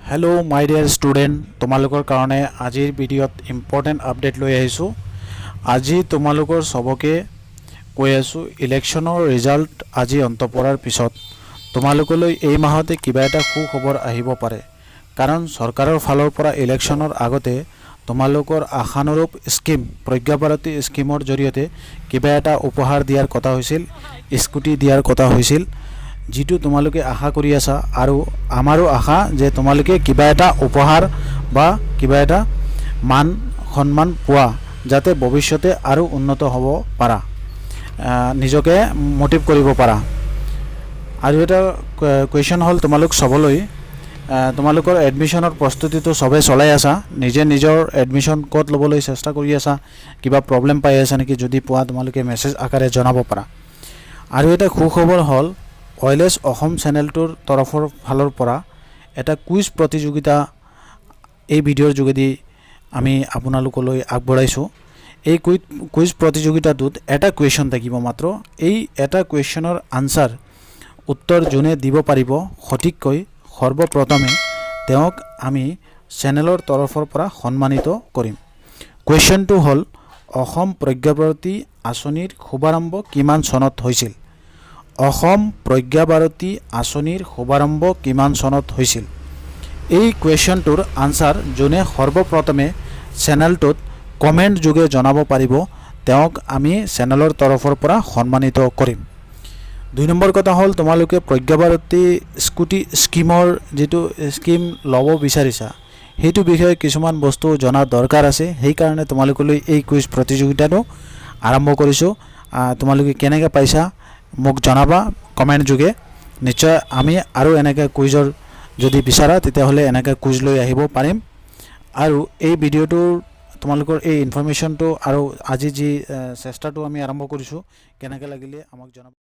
Hello my dear student तुम्हालोकर कारणे आजिर भिडिओत important update লৈ আহিছো। আজি তোমালোকৰ সবকে কৈ আছো ইলেকশনৰ ৰিজাল্ট আজি অন্ত পৰাৰ পিছত তোমালোকলৈ এই মাহতে কিবা এটা সুখবৰ আহিব পাৰে, কাৰণ চৰকাৰৰ ফালৰ পৰা ইলেকশনৰ আগতে তোমালোকৰ আশানুৰূপ স্কিম প্ৰজ্ঞা ভাৰতী স্কিমৰ জৰিয়তে কিবা এটা উপহাৰ দিয়াৰ কথা হৈছিল, স্কুটি দিয়াৰ কথা হৈছিল, যিটো তোমালোকে আশা কৰি আছা। আৰু আমাৰো আশা যে তোমালোকে কিবা এটা উপহাৰ বা কিবা এটা মান সন্মান পোৱা, যাতে ভৱিষ্যতে আৰু উন্নত হ'ব পাৰা, নিজকে মোটিভ কৰিব পাৰা। আৰু এটা কুৱেশ্যন হ'ল তোমালোক সবলৈ তোমালোকৰ এডমিশ্যনৰ প্ৰস্তুতিটো সবে চলাই আছা, নিজে নিজৰ এডমিশ্যন ক'ত ল'বলৈ চেষ্টা কৰি আছা, কিবা প্ৰব্লেম পাই আছা নেকি? যদি পোৱা তোমালোকে মেছেজ আকাৰে জনাব পাৰা। আৰু এটা সুখবৰ হ'ল OILS অসম চেনেলটোৰ তৰফৰ ফালৰ পৰা এটা কুইজ প্ৰতিযোগিতা এই ভিডিঅ'ৰ যোগেদি আমি আপোনালোকলৈ আগবঢ়াইছোঁ। এই কুইজ প্ৰতিযোগিতাটোত এটা কুৱেশ্যন থাকিব মাত্ৰ। এই এটা কুৱেশ্যনৰ আনসাৰ উত্তৰ যোনে দিব পাৰিব সঠিককৈ সৰ্বপ্ৰথমে তেওঁক আমি চেনেলৰ তৰফৰ পৰা সন্মানিত কৰিম। কুৱেশ্যনটো হ'ল অসম প্ৰজ্ঞা ভাৰতী আঁচনিৰ শুভাৰম্ভ কিমান চনত হৈছিল? অসম প্ৰজ্ঞা ভাৰতী আঁচনিৰ শুভাৰম্ভ কিমান চনত হৈছিল? এই কুৱেশ্যনটোৰ আনসাৰ যোনে সৰ্বপ্ৰথমে চেনেলটোত কমেণ্ট যোগে জনাব পাৰিব তেওঁক আমি চেনেলৰ তৰফৰ পৰা সন্মানিত কৰিম। 2 নম্বৰ কথা হ'ল তোমালোকে প্ৰজ্ঞা ভাৰতী স্কুটি স্কিমৰ যিটো স্কিম ল'ব বিচাৰিছা সেইটো বিষয়ে কিছুমান বস্তু জনা দৰকাৰ আছে, সেইকাৰণে তোমালোকলৈ এই কুইজ প্ৰতিযোগিতাটো আৰম্ভ কৰিছোঁ। তোমালোকে কেনেকৈ পাইছা মোক জনাবা কমেণ্ট যোগে। নিশ্চয় আমি আৰু এনেকৈ কুইজৰ যদি বিচাৰা তেতিয়াহ'লে এনেকৈ কুইজ লৈ আহিব পাৰিম। আৰু এই ভিডিঅ'টোৰ তোমালোকৰ এই ইনফৰমেশ্যনটো আৰু আজি যি চেষ্টাটো আমি আৰম্ভ কৰিছোঁ কেনেকৈ লাগিলে আমাক জনাব।